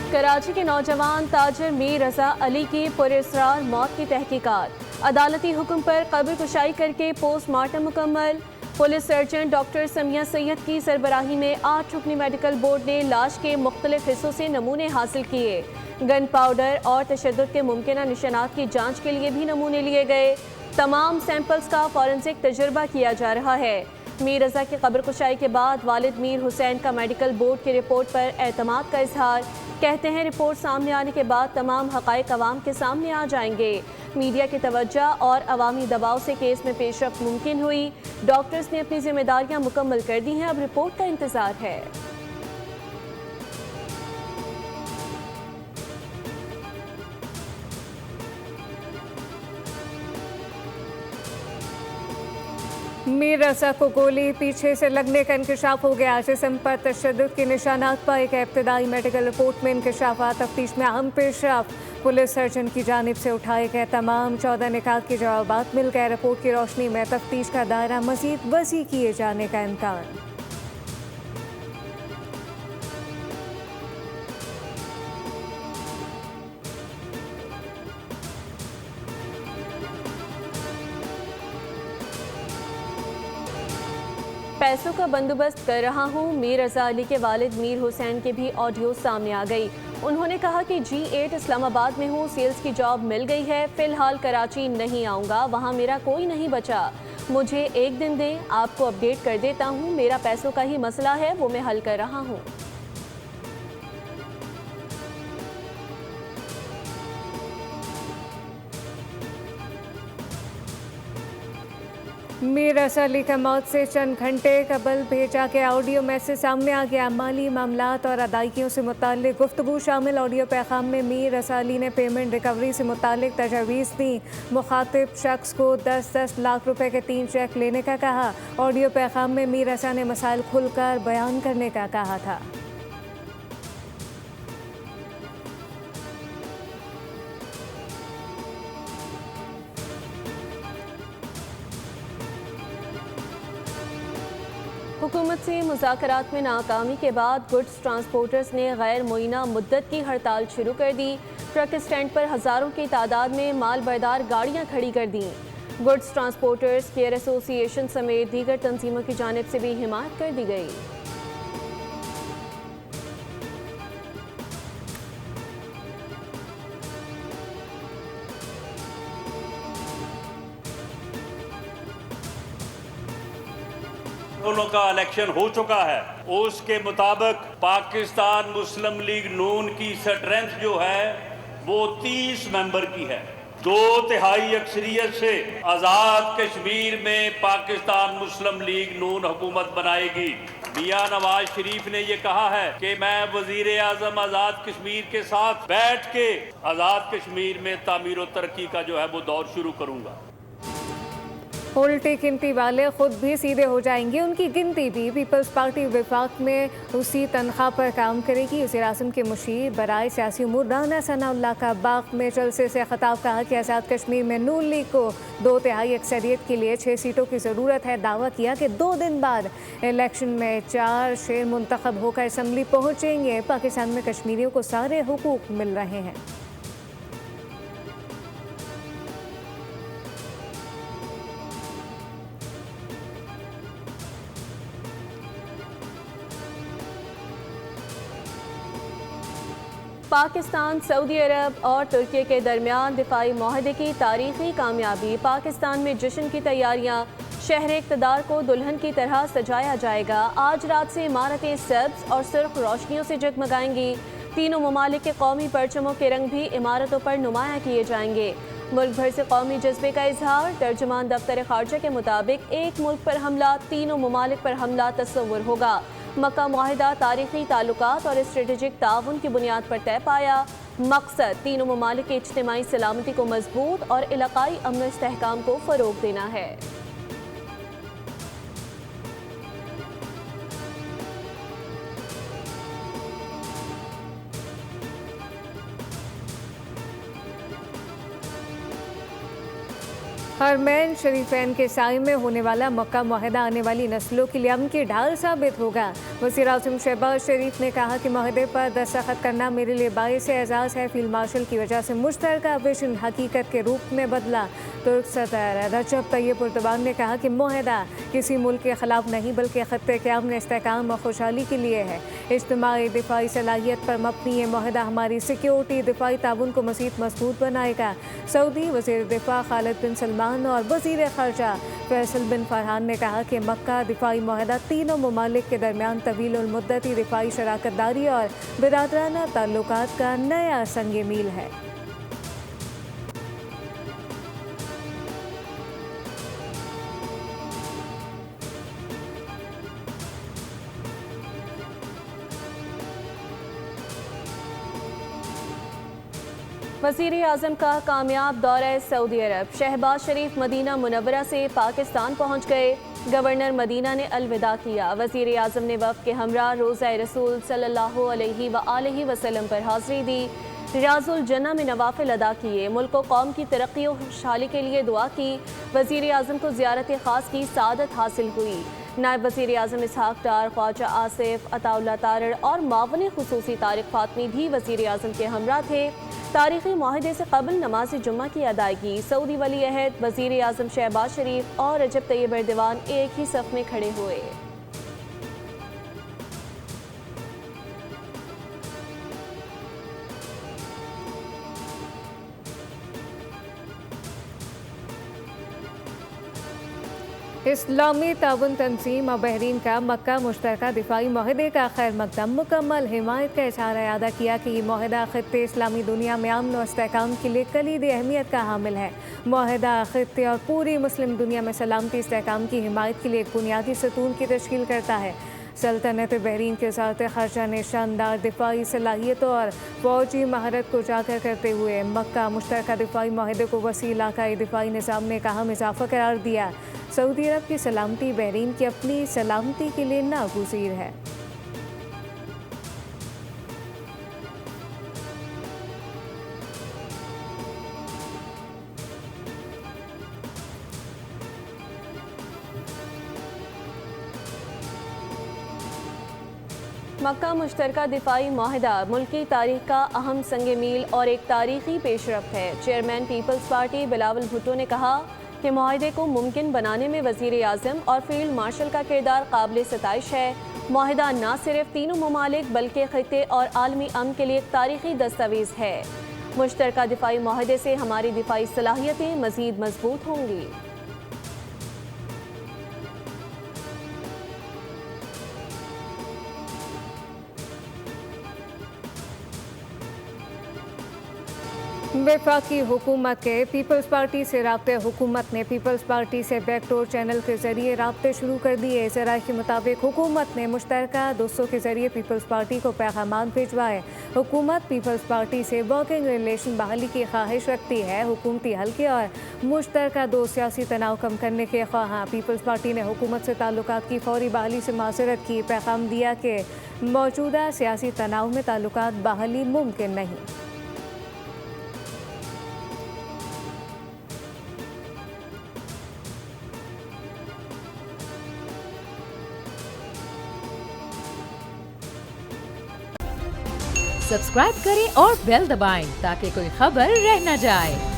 कराची के नौजवान ताजिर मीर रजा अली की पुरअसरार मौत की तहकीकात। अदालती हुक्म पर कब्र कुशाई करके पोस्टमार्टम मुकम्मल। Police surgeon doctor Samiya Syed की सरबराही में 8 रुकनी मेडिकल बोर्ड ने लाश के मुख्तलिफ हिस्सों से नमूने हासिल किए। गन पाउडर और तशद्दुद के मुमकिन निशानात की जांच के लिए भी नमूने लिए गए। तमाम सैंपल्स का फॉरेंसिक तजुर्बा किया जा रहा है। मीर रजा की कब्र कुशाई के बाद वालिद मीर हुसैन का मेडिकल बोर्ड की रिपोर्ट पर एतमाद का इजहार। कहते हैं रिपोर्ट सामने आने के बाद तमाम हक़ाइक़ अवाम के सामने आ जाएंगे। मीडिया की तवज्जो और अवामी दबाव से केस में पेशरफ्त मुमकिन हुई। डॉक्टर्स ने अपनी जिम्मेदारियां मुकम्मल कर दी हैं, अब रिपोर्ट का इंतजार है। मीर रजा को गोली पीछे से लगने का इंकशाफ हो गया। जिस्म पर तशद्दुद के निशानात पाए गए। इब्तदाई मेडिकल रिपोर्ट में इंकशाफात तफ्तीश में अहम पेशरफ्त। पुलिस सर्जन की जानिब से उठाए गए तमाम 14 निकात के जवाबात मिल गए। रिपोर्ट की रोशनी में तफ्तीश का दायरा मजीद वसी किए जाने का इम्कान। पैसों का बंदोबस्त कर रहा हूँ। मीर रजा अली के वालिद मीर हुसैन के भी ऑडियो सामने आ गई। उन्होंने कहा कि G8 इस्लामाबाद में हूँ, सेल्स की जॉब मिल गई है, फिलहाल कराची नहीं आऊँगा, वहाँ मेरा कोई नहीं बचा। मुझे एक दिन दें, आपको अपडेट कर देता हूँ। मेरा पैसों का ही मसला है, वो मैं हल कर रहा हूँ। मीर रजा अली का मौत से चंद घंटे कबल भेजा गया ऑडियो मैसेज सामने आ गया। माली मामलात और अदायगियों से मुताल्लिक गुफ्तगू शामिल ऑडियो पैगाम में मीर रजा अली ने पेमेंट रिकवरी से मुताल्लिक तजवीज़ दी। मुखातिब शख्स को 10-10 लाख रुपए के 3 चेक लेने का कहा। ऑडियो पैगाम में मीर रजा ने मसाइल खुलकर बयान करने का कहा था। हुकूमत से मुज़ाकरात में नाकामी के बाद गुड्स ट्रांसपोर्टर्स ने गैर मुइना मुद्दत की हड़ताल शुरू कर दी। ट्रक स्टैंड पर हज़ारों की तादाद में माल बरदार गाड़ियां खड़ी कर दी। गुड्स ट्रांसपोर्टर्स केयर एसोसिएशन समेत दीगर तंजीमों की जानिब से भी हिमायत कर दी गई। दोनों का इलेक्शन हो चुका है, उसके मुताबिक पाकिस्तान मुस्लिम लीग नून की स्ट्रेंथ जो है वो 30 मेंबर की है। 2/3 अक्सरियत से आज़ाद कश्मीर में पाकिस्तान मुस्लिम लीग नून हुकूमत बनाएगी। मियां नवाज शरीफ ने ये कहा है कि मैं वजीर आजम आज़ाद कश्मीर के साथ बैठ के आज़ाद कश्मीर में तामीर और तरक्की का जो है वो दौर शुरू करूँगा। उल्टी गिनती वाले खुद भी सीधे हो जाएंगे, उनकी गिनती भी। पीपल्स पार्टी विफाक में उसी तनख्वाह पर काम करेगी। वज़ीर आज़म के मुशीर बराए सियासी उमूर राना सनाउल्लाह का बाग में जलसे से खिताब कहा कि आज़ाद कश्मीर में नून लीग को 2/3 अक्सरियत के लिए 6 सीटों की ज़रूरत है। दावा किया कि 2 दिन बाद इलेक्शन में 4 शेर मुंतखब होकर असम्बली पहुँचेंगे। पाकिस्तान में कश्मीरियों को सारे हुकूक मिल रहे हैं। पाकिस्तान, सऊदी अरब और तुर्की के दरमियान दिफाई माहदे की तारीखी कामयाबी। पाकिस्तान में जश्न की तैयारियां। शहर इक़्तिदार को दुल्हन की तरह सजाया जाएगा। आज रात से इमारतें सब्ज़ और सुर्ख रोशनियों से जगमगाएंगी। तीनों ममालिक के कौमी परचमों के रंग भी इमारतों पर नुमाया किए जाएंगे। मुल्क भर से कौमी जज्बे का इजहार। तर्जुमान दफ्तर खारजा के मुताबिक एक मुल्क पर हमला, तीनों ममालिक पर हमला तस्वुर होगा। मक्का मुआहिदा तारीखी ताल्लुकात और स्ट्रेटेजिक ताउन की बुनियाद पर तय पाया। मकसद तीनों ममालिक की इज्तिमाई सलामती को मजबूत और इलाकाई अमन इस्तेहकाम को फ़रोग देना है। हरमैन शरीफैन के साए में होने वाला मक्का मुआहिदा आने वाली नस्लों के लिए अमन की ढाल साबित होगा। वज़ीर आज़म शहबाज शरीफ ने कहा कि माहदे पर दस्तखत करना मेरे लिए बाइस एजाज़ है। फील्ड मार्शल की वजह से मुश्तरका विजन हकीकत के रूप में बदला। तुर्क सदर रजब तैयब एर्दोगान ने कहा कि मुआहदा किसी मुल्क के खिलाफ नहीं बल्कि खत्ते के अमन, इस्तेहकाम और खुशहाली के लिए है। इज्तिमाई दिफाई सलाहियत पर मबनी ये मुआहदा हमारी सिक्योरिटी दिफाई ताउन को मज़ीद मजबूत बनाएगा। सऊदी वज़ीर दिफा खालिद बिन सलमान और वज़ीर ख़ारजा फैसल बिन फरहान ने कहा कि मक्का दिफाई मुआहदा तीनों ममालिक के दरमियान तवील उल मुद्दती दिफाई शराकतदारी और बिरादराना ताल्लुकात का नया संग मील है। वज़ीर आज़म का कामयाब दौरा सऊदी अरब। शहबाज शरीफ मदीना मुनव्वरा से पाकिस्तान पहुँच गए। गवर्नर मदीना ने अलविदा किया। वज़ीर आज़म ने वफ़द के हमरा रोज़ा रसूल सल्लल्लाहु अलैहि वसल्लम पर हाज़िरी दी। रियाजुल जन्ना में नवाफिल अदा किए। मुल्क व कौम की तरक्की और खुशहाली के लिए दुआ की। वज़ीर आज़म को ज़ियारत ख़ास की सादत हासिल हुई। नायब वज़ीर आज़म इसहाक डार, ख्वाजा आसिफ, अताउल्लाह तारड़ और मावन खुसूसी तारिक फातमी भी वज़ीर आज़म के हमरा थे। तारीख़ी मुआहदे से कबल नमाज जुम्मा की अदायगी। सऊदी वली अहद वज़ीर आज़म शहबाज शरीफ और रजब तैयब एर्दोगान एक ही सफ़ में खड़े हुए। इस्लामी ताउन तंजीम और बहरीन का मक्का मुश्तरका दिफाई मुआहदे का खैर मकदम मुकम्मल हिमायत का इज़हार अदा किया कि ये मुआहदा खित्ते इस्लामी दुनिया में अमन और इस्तेहकाम के लिए कलीदी अहमियत का हामिल है। मुआहदा खित्ते और पूरी मुस्लिम दुनिया में सलामती इस्तेहकाम की हिमायत के लिए एक बुनियादी सतून की तश्कील करता है। सल्तनत बहरीन के वज़ारत ख़ारजा ने शानदार दिफाई सलाहियतों और फ़ौजी महारत को उजागर करते हुए मक्का मुश्तरका दिफाई मुआहदे को वसी इलाकाई दिफाई निज़ाम में एक अहम इजाफ़ा करार दिया। सऊदी अरब की सलामती बहरीन की अपनी सलामती के लिए नागुज़ीर है। मक्का मुश्तरका दिफाई मुआहदा मुल्की तारीख का अहम संग मील और एक तारीखी पेशरफ्त है। चेयरमैन पीपल्स पार्टी बिलावल भुट्टो ने कहा कि मुआहदे को मुमकिन बनाने में वज़ीर आज़म और फील्ड मार्शल का किरदार काबिल सताइश है। मुआहदा न सिर्फ तीनों ममालिक बल्कि खित्ते और आलमी अमन के लिए एक तारीखी दस्तावेज़ है। मुश्तरका दिफाई मुआहदे से हमारी दिफाई सलाहियतें मज़ीद मजबूत होंगी। वफाकी हुकूमत के पीपल्स पार्टी से राब्ते हुकूमत ने पीपल्स पार्टी से बैकडोर चैनल के जरिए राब्ते शुरू कर दिए। ज़राए के मुताबिक हुकूमत ने मुश्तरका दोस्तों के जरिए पीपल्स पार्टी को पैगाम भिजवाए। हुकूमत पीपल्स पार्टी से वर्किंग रिलेशन बहाली की ख्वाहिश रखती है। हुकूमती हल्के और मुश्तरका दो सियासी तनाव कम करने के ख्वाहां पीपल्स पार्टी ने हुकूमत से ताल्लुकात की फौरी बहाली से माजरत की। पैगाम दिया कि मौजूदा सियासी तनाव में ताल्लुकात बहाली मुमकिन नहीं। सब्सक्राइब करें और बेल दबाएं ताकि कोई खबर रह न जाए।